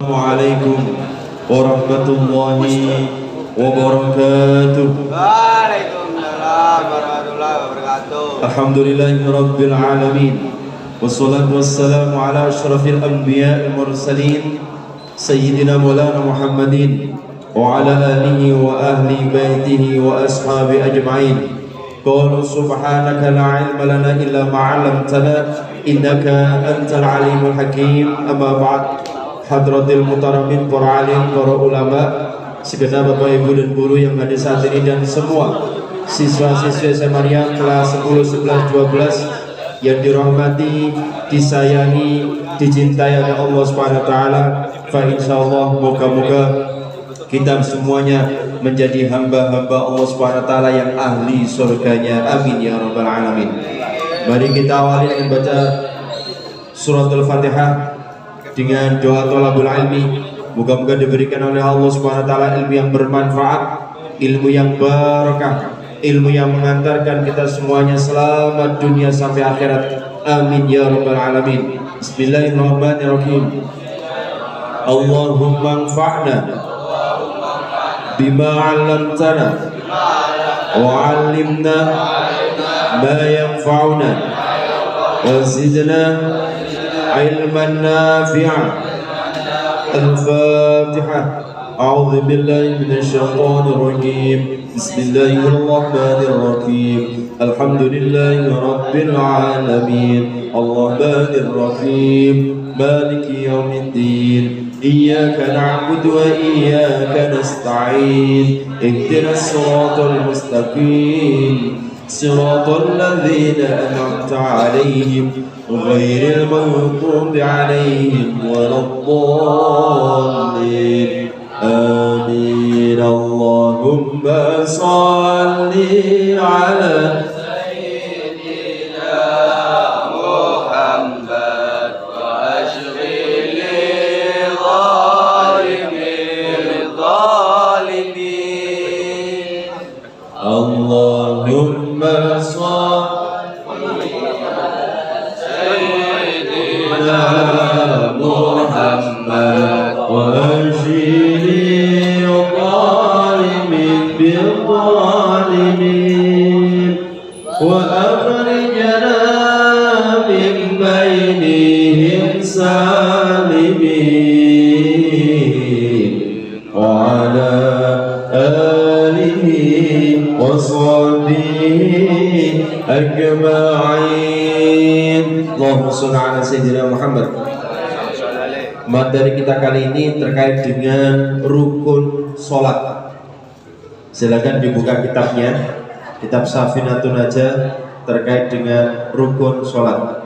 Assalamualaikum warahmatullahi wabarakatuh. Waalaikumsalam warahmatullahi wabarakatuh. Alhamdulillahirabbil alamin. Wassalatu wassalamu ala asyrafil anbiya'il mursalin sayyidina maulana Muhammadin wa ala alihi wa ahli baitihi wa ashabi ajma'in. Qala subhanaka la ilma lana illa ma 'allamtana innaka antal alimul hakim. Amma ba'd. Hadratil mutaramin, para alim, para ulama, segenap Bapak Ibu dan guru yang hadir saat ini, dan semua siswa-siswi SMA kelas 10, 11, 12 yang dirahmati, disayangi, dicintai oleh Allah Subhanahu wa taala. Fa insyaallah moga-moga kita semuanya menjadi hamba-hamba Allah Subhanahu wa taala yang ahli surganya. Amin ya rabbal alamin. Mari kita awali dengan baca suratul Fatihah dengan doa thalabul ilmi. Moga-moga diberikan oleh Allah Subhanahu wa taala ilmu yang bermanfaat, ilmu yang barakah, ilmu yang mengantarkan kita semuanya selamat dunia sampai akhirat. Amin ya rabbal alamin. Bismillahirrahmanirrahim. Allahumma anfa'na bima 'allamtana wa 'allimna ma yanfa'una wa zidna ilman nafi'an. Al-Fatihah. A'udzu billahi minasy syaithanir rajim. Bismillahirrahmanirrahim. Alhamdulillahi rabbil alamin. Arrahmanir rahim. Maliki yaumiddin. Iyyaka na'budu wa iyyaka nasta'in. Ihdinas siratal mustaqim. Siratal ladzina an'amta 'alaihim ghairil maghdubi 'alaihim waladdallin. Amin. Allahumma shalli 'ala Sayyidina Muhammad wa ashghil zalimin. Allahumma shalli 'ala Sayyidina Muhammad wa ashghil zalimin bil-zalimin wa akhrijna min bainihim salimin wa ala alihi wa sahbihi ajma'in. Allahumma shalli ala sayyidina Muhammad. Materi kita kali ini terkait dengan rukun sholat. Silakan dibuka kitabnya, kitab Safinatun Najah terkait dengan rukun sholat.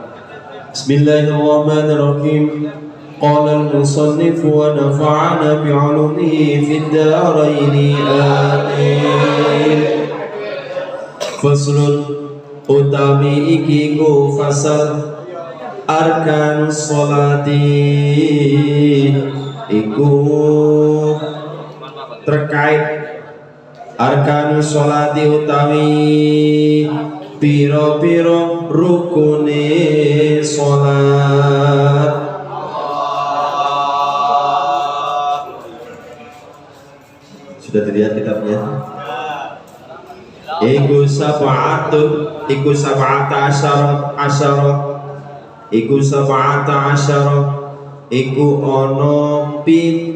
Bismillahirrahmanirrahim. Qala al-musannif wa nafa'ana bi'ulumihi fid daraini amin. Faslun utami iki ku fasal arkan sholati iku terkait arkan sholati utawi piro-piro rukune sholat. Sudah dilihat kitabnya? Iku sab'atun, iku sab'ata asyara, iku sab'ata asyara, iku ono 17,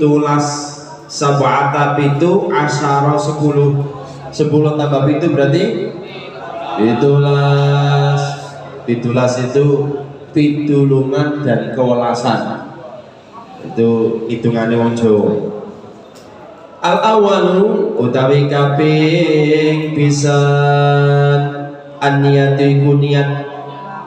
sab'ata pitu asyara 10. 10 tambah pitu berarti 17. 17 itu pitulungan dan kewelasan. Itu hitungannya wong Jawa. Al-awalu utawi kaping pisan an-niyatu iku niat.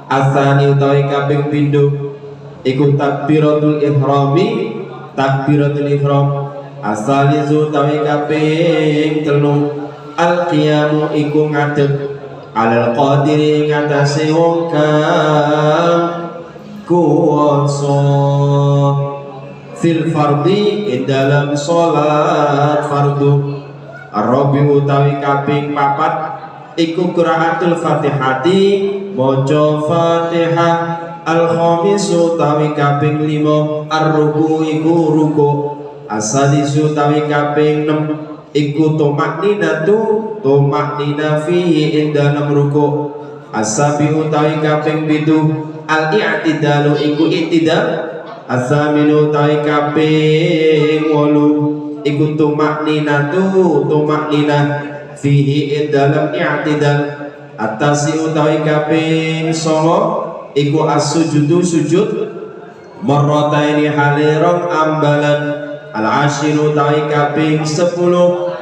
Atsani utawi kaping pindho iku takbiratul ihrami, takbiratul ihram. Asalisu utawi kaping telu al-qiyamu iku ngadeg alal qadiri ngatasi wong kang kuwasa fil fardi dalam sholat fardu. Ar-rabi utawi kaping papat iku qiraatul fatihati, maca Fatihah Al-khamisu tawi kaping 5 ar-ruku iku ruku. As-sadisu tawi kaping 6 iku tumaknina fihi ing dalem ruku. As-sabiu tawi kaping 7 al-i'tidalu iku i'tidal. As-saminu tawi kaping 8 iku tumaknina fihi ing dalem i'tidal. At-tasiu tawi kaping 9 iku as-sujudu sujud marrataini halirong ambalan. Al-ashiru tawi kaping 10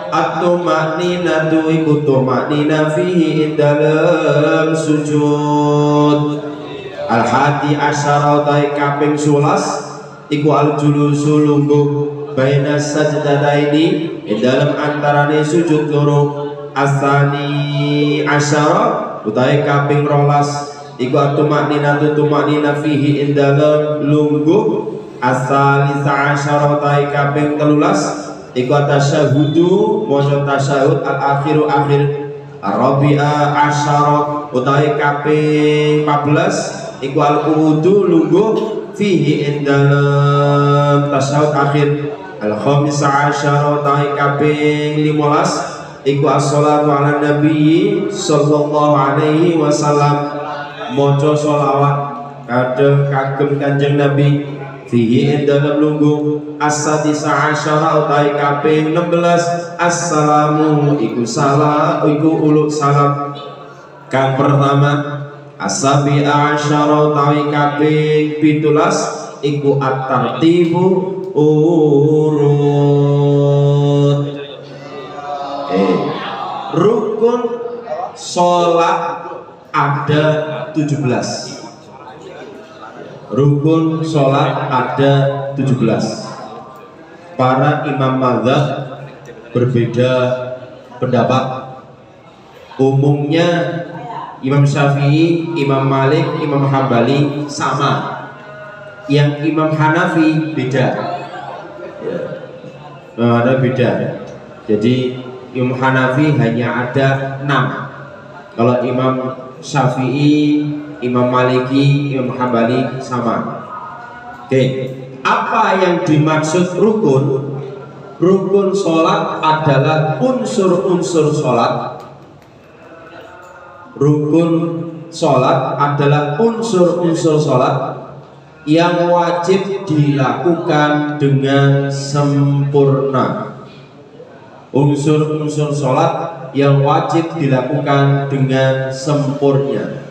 at-tumakninatu iku tumaknina fihi dalam sujud. Al-hadi asyara tawi kaping 11 iku al-julusu lungguh baina sajdataini dalam antarane sujud loro. As-sani asyara utawi kaping 12 iku at-tumakninatu tumaknina fihi dalam lungguh. As-salisa asyara ta'i kaping 13 iku tasyahudu maca tasyahud al-akhiru akhir. Ar-rabi'a asyara utawi kaping 14 iku al-qu'udu lungguh fihi indalem tasyahud akhir. Al-khamisa asyara ta'i kaping 15 iku as-sholatu ala nabi sallallahu alaihi wasallam maca sholawat kagem kanjeng nabi fihi dalam lungguh. As-sadisa asyara utai kaping 16 assalamu iku salam iku uluk salam kang pertama. As-sabi'a asyara utai kaping 17 iku at-tartibu urut. Rukun sholat ada 17. Rukun sholat ada 17. Para imam mazhab berbeda pendapat. Umumnya Imam Syafi'i, Imam Malik, Imam Hambali sama. Yang Imam Hanafi beda. Ada beda. Jadi Imam Hanafi hanya ada 6. Kalau Imam Syafi'i, Imam Maliki, Imam Hambali sama. Oke, apa yang dimaksud rukun? Rukun sholat adalah unsur-unsur sholat. Rukun sholat adalah unsur-unsur sholat yang wajib dilakukan dengan sempurna. Unsur-unsur sholat yang wajib dilakukan dengan sempurna.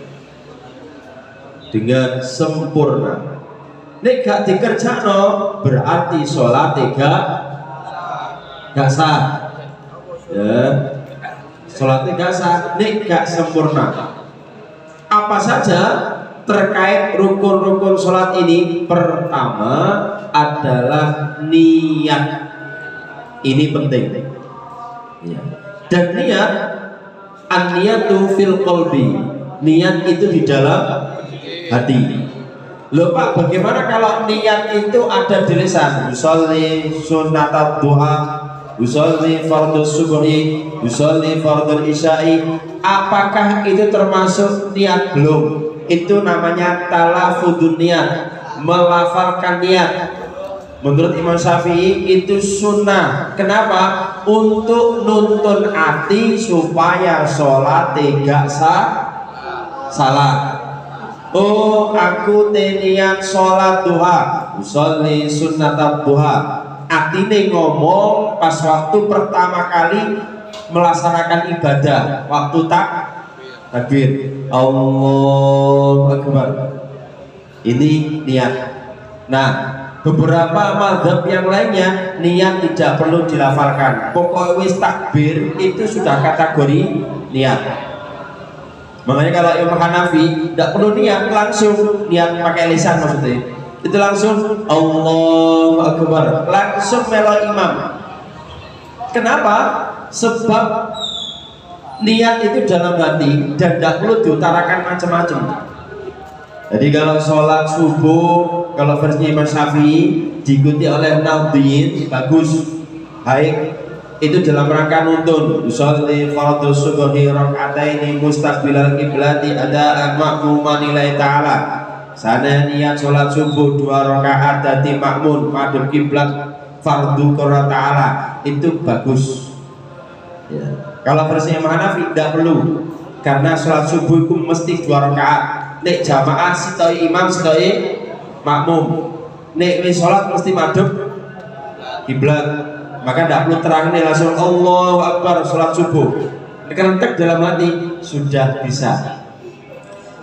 Dengan sempurna. Nek gak dikerjakno berarti sholat gak sah. Ya. Sholat gak sah, nek gak sempurna. Apa saja terkait rukun-rukun sholat ini? Pertama adalah niat. Ini penting. Ya. Dan niat, an-niyatu fil qalbi. Niat itu di dalam hati. Loh Pak, bagaimana kalau niat itu ada di lisan? Usolli sunnatat duha, usolli fardus subuhi, usolli fardul isya'i. Apakah itu termasuk niat? Belum. Itu namanya talafudun niat, melafalkan niat. Menurut Imam Syafi'i itu sunnah. Kenapa? Untuk nuntun hati supaya sholat tidak salah. Oh, aku niat sholat duha, usolli sunnatat duha. Artinya ngomong pas waktu pertama kali melaksanakan ibadah, waktu takbir, Allahu Akbar. Ini niat. Nah, beberapa mazhab yang lainnya niat tidak perlu dilafalkan. Pokoknya wis takbir itu sudah kategori niat. Makanya kalau Imam Hanafi tidak perlu niat, langsung niat pakai lisan maksudnya. Itu langsung Allahu Akbar, langsung melo imam. Kenapa? Sebab niat itu dalam hati dan tidak perlu diutarakan macam-macam. Jadi kalau sholat subuh, kalau versi Imam Syafi'i diikuti oleh nadhiyin, bagus, baik. Itu dalam rangka nuntun. Usolli fardus subuhi raka'ataini mustaqbilal qiblati adaan ma'muman lillahi ta'ala. sana niat sholat subuh 2 rakaat dadi makmun madhep kiblat fardu qira ta'ala itu bagus ya. Kalau versi Imam Hanafi tidak perlu karena sholat subuh itu mesti 2 rakaat nek jamaah sitoi imam sitoi makmum nek wis sholat mesti madhep kiblat maka tidak perlu terang nih langsung Allahu Akbar sholat subuh kerentek dalam hati sudah bisa.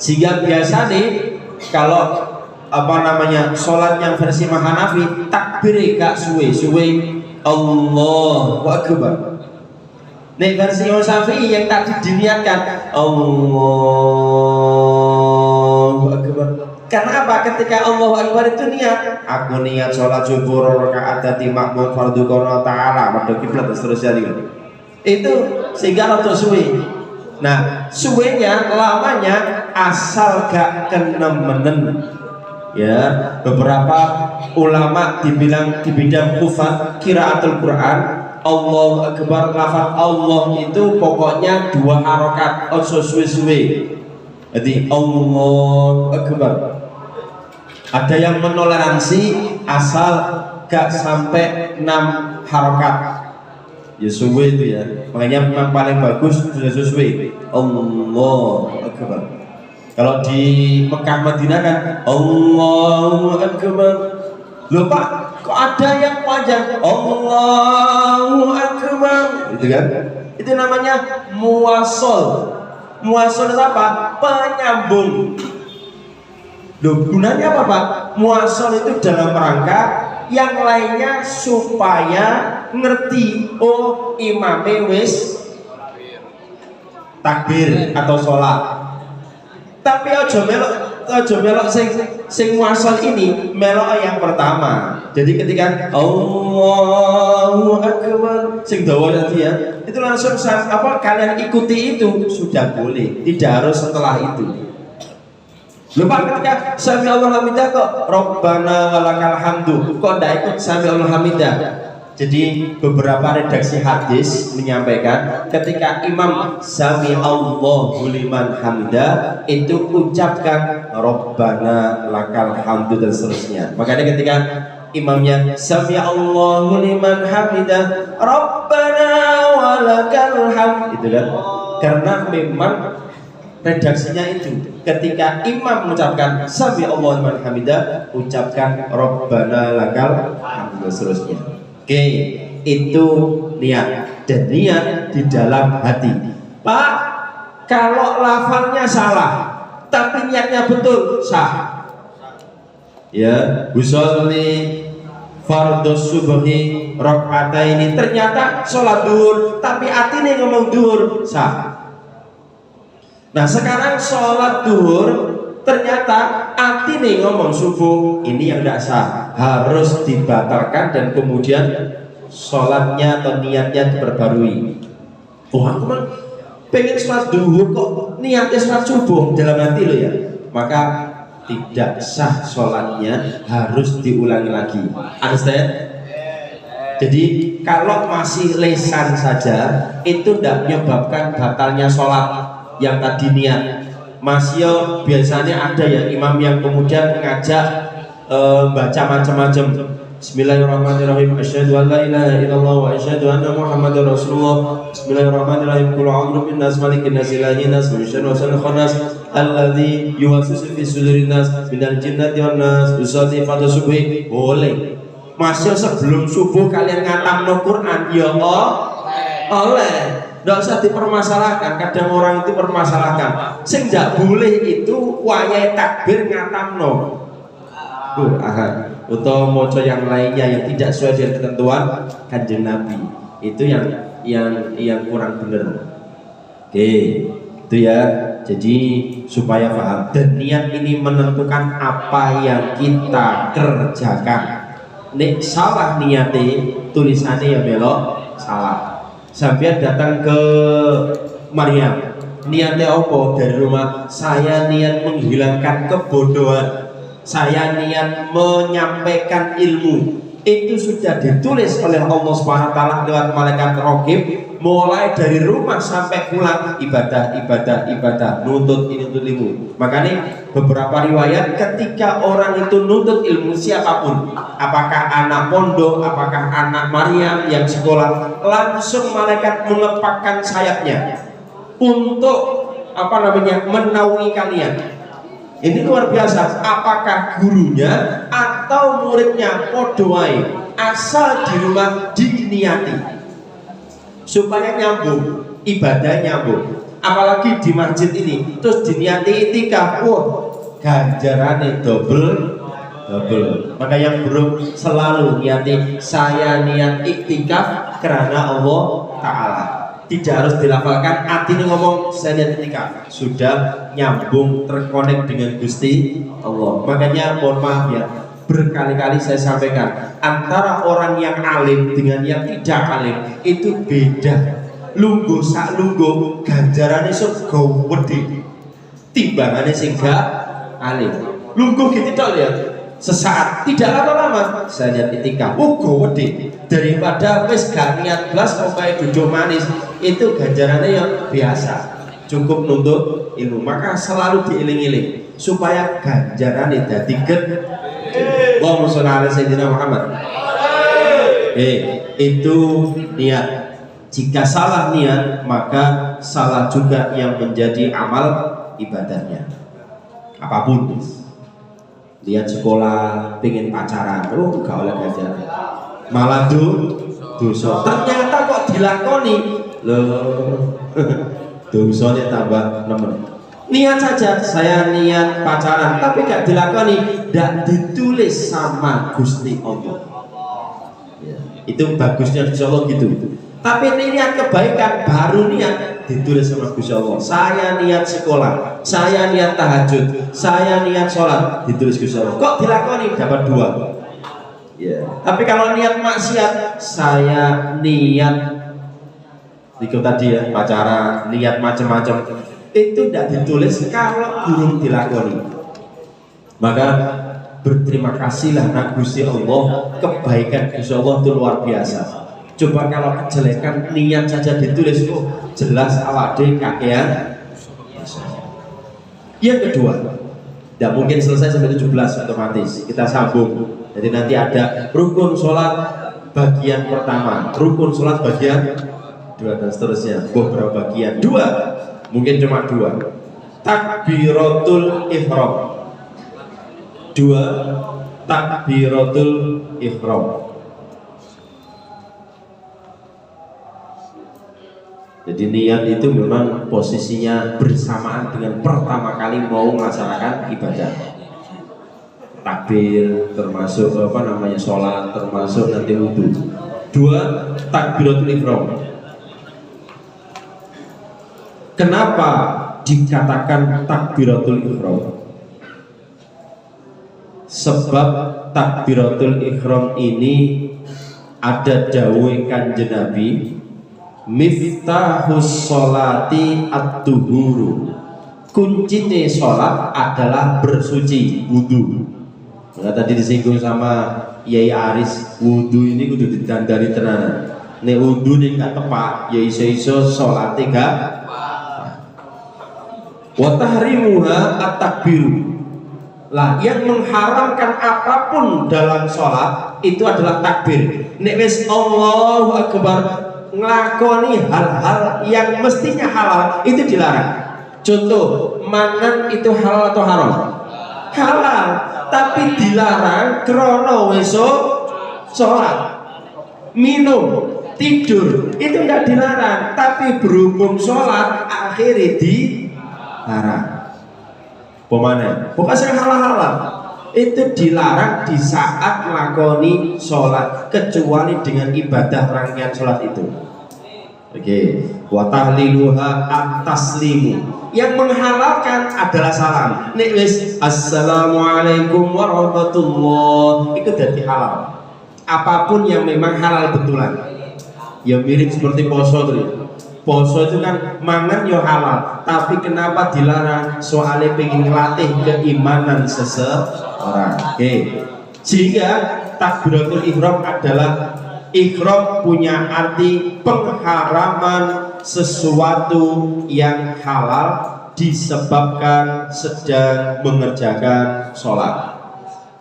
Sehingga biasa nih kalau sholat yang versi Imam Hanafi takbir gak suwe Allahu Akbar. Nih versi Imam Syafi'i yang tadi diniatkan Allahu Akbar. Karena apa? Ketika Allahu Akbar itu niat, aku niat sholat subuh rakaat dadi makmum fardhu qira ta'ala madhep kiblat seterusnya itu sehingga rada suwe. Nah, suwenya lamanya asal gak kenemenen. Ya, beberapa ulama dibilang di bidang hufaz qiraatul Quran, Allahu Akbar lafaz Allah itu pokoknya 2 harokat, ojo suwe-suwe. Jadi Allahu Akbar. Ada yang menoleransi asal gak sampai 6 harokat. Ya suwe itu ya, makanya memang paling bagus sudah sesuai Allahu Akbar. Kalau di Mekah Madinah kan Allahu Akbar. Loh Pak, kok ada yang panjang Allahu Akbar itu kan? Itu namanya muwassal. Muwassal itu apa? Penyambung. Loh gunanya apa Pak? Muwassal itu dalam rangka yang lainnya supaya ngerti oh imame wis takbir atau sholat. Tapi ojo melok sing muasal ini melok yang pertama. Jadi ketika Allahu Akbar sing dawa tadi ya, itu langsung kalian ikuti itu sudah boleh, tidak harus setelah itu. Lupa ketika sami Allah hamidah kok Rabbana walakal hamdu kok tidak ikut sami Allah hamidah. Jadi beberapa redaksi hadis menyampaikan ketika imam sami Allahu liman hamidah itu ucapkan Rabbana lakal hamdu dan seterusnya. Makanya ketika imamnya sami Allahu liman hamidah Rabbana walakal hamdu itu kan karena memang redaksinya itu ketika imam mengucapkan sami Allahu liman hamidah ucapkan Rabbana lakal hamdu seterusnya. Oke, itu niat dan niat di dalam hati. Pak, kalau lafalnya salah tapi niatnya betul sah. Ya, usolli fardhu subhi rakaataini ternyata sholat duhur tapi atine ngomong duhur sah. Nah sekarang sholat duhur ternyata hati nih ngomong subuh ini yang tidak sah, harus dibatalkan dan kemudian sholatnya atau niatnya diperbarui. Oh aku mah pengen sholat duhur kok niatnya sholat subuh dalam hati lo ya, maka tidak sah sholatnya, harus diulangi lagi. Understand? Jadi kalau masih lesan saja itu tidak menyebabkan batalnya sholat yang tadi niat. Masih biasanya ada ya imam yang kemudian ngajak baca macam-macam. Bismillahirrahmanirrahim. Asyhadu an la ilaha illallah wa asyhadu anna Muhammadar Rasulullah. Bismillahirrahmanirrahim. Qul a'udzu binnas malikin nas ilahin nas min syarri wasil khannas alladzi yuwaswisu fi sudurin nas minal jinnati wan nas. Usolli fardhu subhi boleh. Masih sebelum subuh kalian ngatamno Quran ya Allah. Oleh. Tidak usah dipermasalahkan, kadang orang itu permasalahkan. Sing tidak boleh itu wayai takbir ngatamno atau moco yang lainnya yang tidak sesuai dengan ketentuan Kanjeng Nabi. Itu yang kurang benar. Oke, itu ya. Jadi supaya paham dan niat ini menentukan apa yang kita kerjakan. Nek salah niatnya tulisannya ya belok salah. Sampai datang ke Maryam, niatnya apa dari rumah? Saya niat menghilangkan kebodohan, saya niat menyampaikan ilmu. Itu sudah ditulis oleh Allah Subhanahu wa taala lewat malaikat Raqib. mulai dari rumah sampai pulang ibadah, nuntut ini nuntut ilmu. Makanya beberapa riwayat ketika orang itu nuntut ilmu siapapun, apakah anak pondok, apakah anak Maryam yang sekolah, langsung malaikat mengepakkan sayapnya untuk menaungi kalian. Ini luar biasa. Apakah gurunya atau muridnya podoai, asal di rumah diniati supaya nyambung, ibadah nyambung. Apalagi di masjid ini terus diniati itikaf, wah ganjarannya double. Maka yang belum selalu niati, saya niat iktikaf karena Allah Ta'ala. Tidak harus dilafalkan, hati ini ngomong saya niat iktikaf, sudah nyambung, terkonek dengan Gusti Allah. Makanya mohon maaf ya, berkali-kali saya sampaikan, antara orang yang alim dengan yang tidak alim itu beda. Lungguh sak lungguh ganjarannya sego wedi timbangannya sehingga alim. Lungguh gitu tak lihat, sesaat tidak lama-lama saya niat itikaf, go wedi, daripada wis gak niat blas sampai duduk manis, itu ganjarannya yang biasa, cukup nuntut ilmu. Maka selalu diiling-iling supaya ganjarannya dadi gede. Allahumma sholli ala sayyidina Muhammad. Itu niat. Jika salah niat, maka salah juga yang menjadi amal ibadahnya. Apapun, lihat sekolah pengen pacaran, gak oleh ganjaran, malah dosa. Ternyata kok dilakoni, loh, dosanya tambah nemen. Niat saja, saya niat pacaran, tapi gak dilakoni, dan ditulis sama Gusti Allah. Ya, itu bagusnya Insya Allah gitu. Tapi niat kebaikan baru niat ditulis sama Gusti Allah. Saya niat sekolah, saya niat tahajud, saya niat sholat, ditulis Gusti Allah. Kok dilakoni dapat 2. Ya. Tapi kalau niat maksiat, saya niat ikut tadi ya pacaran, niat macam-macam, itu tidak ditulis kalau burung dilakoni. Maka berterima kasihlah nak Gusti Allah, kebaikan Gusti Allah itu luar biasa. Coba kalau kejelekan niat saja ditulis, jelas awake kakean. Yang kedua, tidak mungkin selesai sampai 17 otomatis, kita sambung. Jadi nanti ada rukun sholat bagian pertama, rukun sholat bagian 2 dan seterusnya. Berapa bagian? 2, mungkin cuma 2. Takbiratul ihram. 2, takbiratul ihram. Jadi niat itu memang posisinya bersamaan dengan pertama kali mau melaksanakan ibadah. Takbir termasuk sholat, termasuk nanti wudu. 2, takbiratul ihram. Kenapa dikatakan takbiratul ihram? Sebab takbiratul ihram ini ada dawuh Kanjeng Nabi, miftahus sholati at-tuhuru. Kuncinya sholat adalah bersuci, wudu. Nah, tadi disinggung sama Yai Aris, wudu ini kudu didandani tenanan. Nek wudu ini gak tepat, ya iso-iso sholatnya gak. Wa tahrimuha at-takbiru. Lah, yang mengharamkan apapun dalam sholat itu adalah takbir. Nek wis Allahu Akbar, ngelakoni hal-hal yang mestinya halal itu dilarang. Contoh, mangan itu halal atau haram? Halal, tapi dilarang krono esok sholat. Minum, tidur itu enggak dilarang, tapi berhubung sholat akhirnya dilarang. Pemana? Pokoknya halal-halal itu dilarang di saat melakoni sholat, kecuali dengan ibadah rangkaian sholat itu. Oke, wa tahliluha at-taslimu. Yang menghalalkan adalah salam. Nek wis assalamualaikum warahmatullah, itu jadi halal. Apapun yang memang halal betulan. Ya mirip seperti poso tuh. Poso itu kan mangan yo halal, tapi kenapa dilarang? Soalnya pengen ngelatih keimanan seseorang. Oke. Sehingga takbiratul ihram adalah Ihram punya arti pengharaman sesuatu yang halal disebabkan sedang mengerjakan sholat.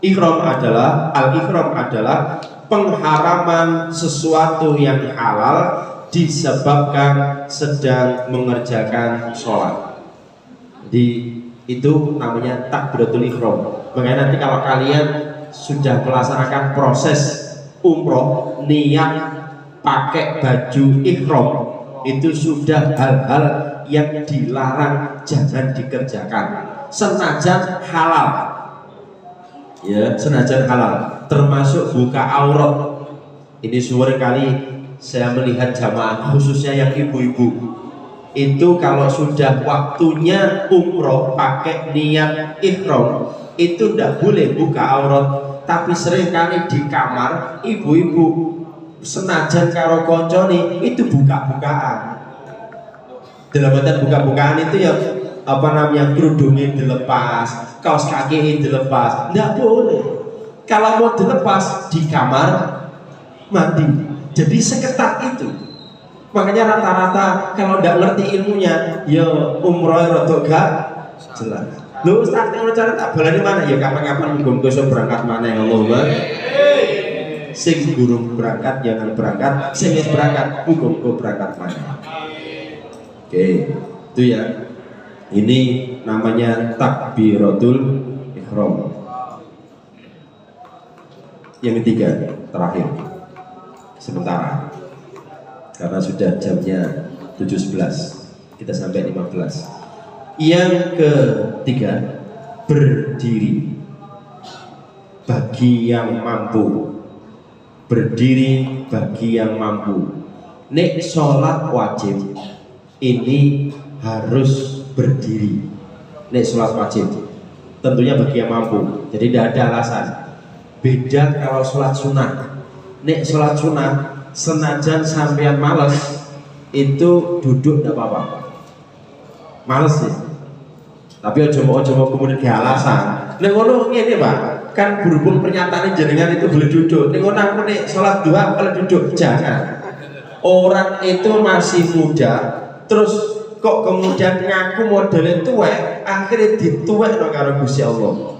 Ihram adalah al-ihram adalah pengharaman sesuatu yang halal disebabkan sedang mengerjakan sholat. Jadi itu namanya takbiratul ihram. Makanya nanti kalau kalian sudah melaksanakan proses umroh, niat pakai baju ihram, itu sudah hal-hal yang dilarang, jangan dikerjakan senajan halal ya, senajan halal, termasuk buka aurat. Ini suara kali saya melihat jamaah khususnya yang ibu-ibu itu kalau sudah waktunya umroh pakai niat ihram itu tidak boleh buka aurat. Tapi seringkali di kamar ibu-ibu senajan karo koncone itu buka-bukaan. Dalam artian buka-bukaan itu ya apa namanya, kerudungnya dilepas, kaos kaki dilepas, tidak boleh. Kalau mau dilepas di kamar mandi. Jadi seketat itu. Makanya rata-rata kalau tidak ngerti ilmunya, ya umroh rodok gak jelas. Lu Ustaz yang cara tak boleh di mana? Ya kapan-kapan gum besok berangkat mana ya Allah. Sing gurung berangkat jangan berangkat, sing wis berangkat hukum berangkat mana. Oke, itu ya. Ini namanya takbiratul ihram. Yang ketiga, terakhir. Sementara karena sudah jamnya 7.11, kita sampai 15. Yang ketiga, berdiri bagi yang mampu. Berdiri bagi yang mampu. Nek sholat wajib ini harus berdiri. Nek sholat wajib tentunya bagi yang mampu, jadi tidak ada alasan. Beda kalau sholat sunnah. Nek sholat sunnah senajan sampean males itu duduk tidak apa-apa, males sih, tapi ojo mau kemudian di alasan. Nek ngono ngene Pak, kan berhubung pernyataan jenengan itu boleh duduk. Nek ngono aku nek sholat dua kalau duduk jangan. Orang itu masih muda, terus kok kemudian ngaku modelnya tuwek, akhirnya dituwek no karo Gusti Allah.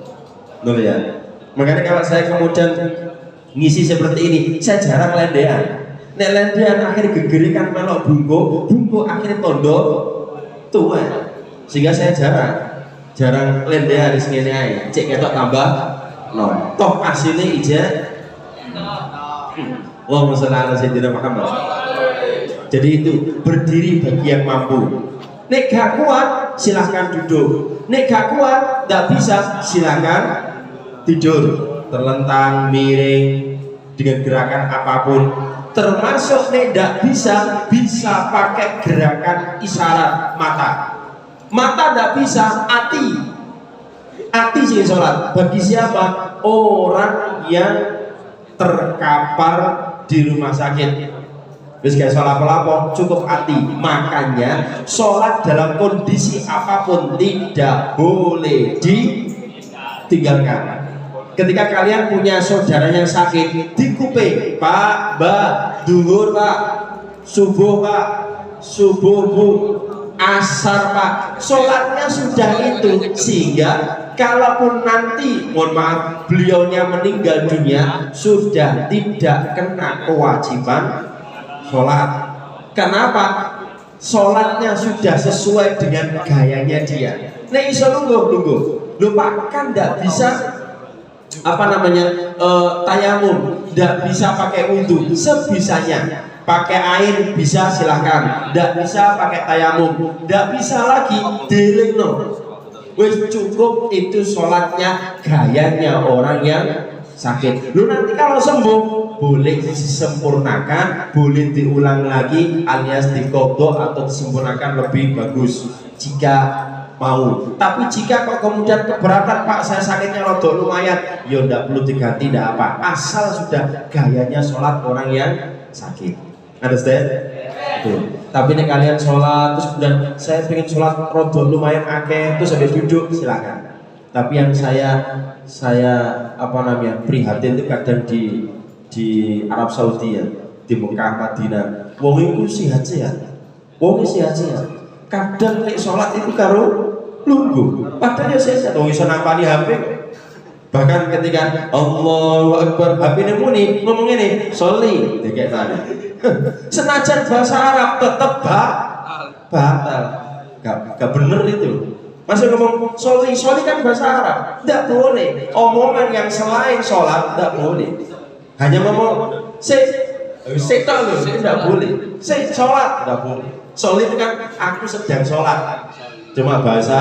Betul ya? Makanya kalau saya kemudian ngisi seperti ini, saya jarang lendean. Nek lendean akhirnya gegerikan melok bungko akhirnya tondo tuwek. Sehingga saya jarang lendean di sini aja. Cek ketok tambah no. Toh aslinya ija. Allahumma sholli ala sayyidina Muhammad. Jadi itu berdiri bagi yang mampu. Nek gak kuat silahkan duduk. Nek gak kuat tidak bisa silahkan tidur, terlentang, miring dengan gerakan apapun. Termasuk nek tidak bisa pakai gerakan isyarat mata. Mata tidak bisa, hati sih sholat. Bagi siapa? Orang yang terkapar di rumah sakit. Terus kayak sholat apa-apa cukup hati. Makanya sholat dalam kondisi apapun tidak boleh ditinggalkan. Ketika kalian punya saudara yang sakit, dikupe, Pak, Mbak, duhur Pak, subuh Pak, subuh Bu, asar Pak, sholatnya sudah itu. Sehingga kalaupun nanti mohon maaf beliaunya meninggal dunia, sudah tidak kena kewajiban sholat. Kenapa? Sholatnya sudah sesuai dengan gayanya dia. Nah iso nunggu. Lupa kan tidak bisa tayamum, tidak bisa pakai wudhu sebisanya. Pakai air bisa silahkan, tidak bisa pakai tayamum, tidak bisa lagi dilingno. Wes cukup itu sholatnya gayanya orang yang sakit. Lu nanti kalau sembuh boleh disempurnakan, boleh diulang lagi alias dikodok atau disempurnakan lebih bagus jika mau. Tapi jika kok kemudian keberatan, Pak saya sakitnya rodok lumayan, ya tidak perlu diganti, tidak apa, asal sudah gayanya sholat orang yang sakit. Understand? Tuh. Tapi nih kalian sholat terus kemudian saya pengen sholat rodok lumayan akeh terus habis duduk silakan. Tapi yang saya prihatin itu kadang di Arab Saudi ya, di Mekah Madinah wong iku sehat-sehat. Wong sehat-sehat. Kadang nek salat itu karo lungguh. Padahal ya sehat wong iso nampani HP. Bahkan ketika Allahu Akbar HP-ne muni ngomong ngene, "Sholli," dikekane. Senajan bahasa Arab tetep batal. Gak bener itu. Masih ngomong sholli kan bahasa Arab. Tidak boleh. Omongan yang selain sholat tidak boleh. Hanya ngomong tak loh, tidak boleh. Sholat tidak boleh. Sholli itu kan aku sedang sholat. Cuma bahasa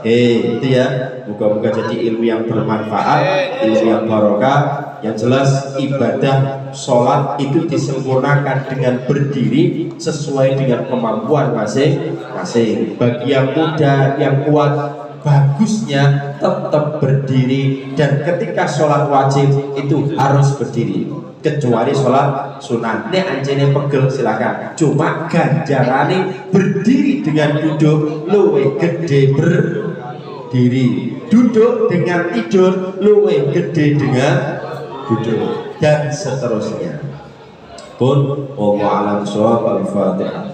itu ya. Moga-moga jadi ilmu yang bermanfaat, ilmu yang barokah. Yang jelas ibadah sholat itu disempurnakan dengan berdiri sesuai dengan kemampuan masing-masing. Bagi yang muda, yang kuat, bagusnya tetap berdiri. Dan ketika sholat wajib itu harus berdiri, kecuali sholat sunat. Ini anjene pegel silakan. Cuma ganjarane berdiri dengan duduk luwih gede berdiri. Duduk dengan tidur luwih gede dengan duduk, dan seterusnya. Pun wallahu a'lam bishawab. Al-Fatihah.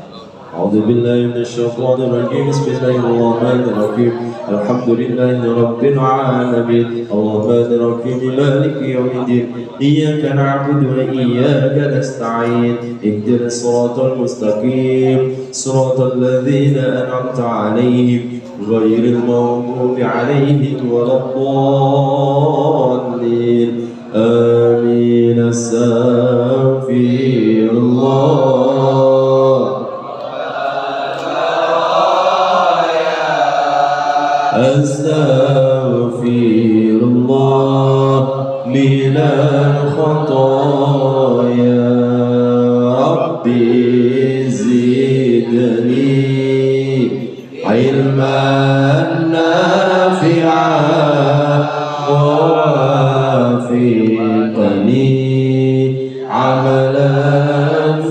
A'udzu billahi minasy syaithanir rajim. Bismillahirrahmanirrahim. Alhamdulillahi rabbil alamin. Arrahmanir rahim. Maliki yaumiddin. Iyyaka na'budu wa iyyaka nasta'in. Ihdinas siratal mustaqim. Siratal ladzina an'amta 'alaihim ghairil maghdubi 'alaihim waladdallin. آمين. أستغفر الله أستغفر الله من الخطايا ربي زدني علما نافعا ووافقني عملا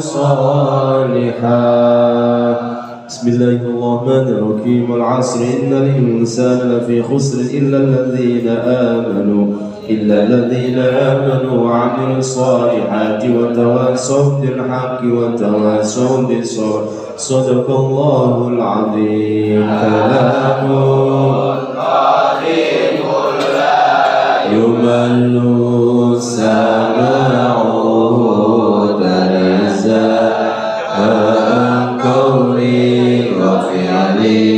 صالحا. بسم الله الرحمن الرحيم. والعصر إن الإنسان لفي خسر إلا الذين آمنوا وعملوا الصالحات وتواصوا بالحق وتواصوا بالصبر. صدق الله العظيم. كلام يمل سماعه تنزه عن قولي وفعلي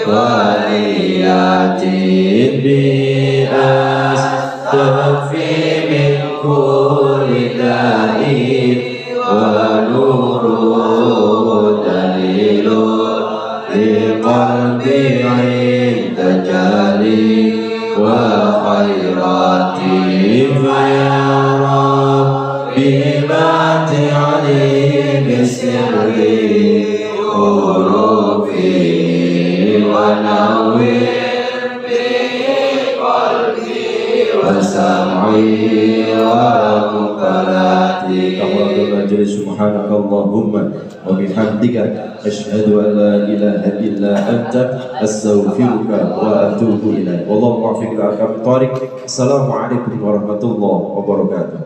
ونياتي بأستغفي من كل داء ونور دليل لقلبي عند جالي وخيراتي فيا ربي مات علي بسري حروفي ونور بقلبي وسمعي ومقالاتي. سبحانك اللهم وبحمدك أشهد أن لا إله إلا أنت أستغفرك وأتوب إليك. والله موفق لأحكام الطريق. السلام عليكم ورحمة الله وبركاته.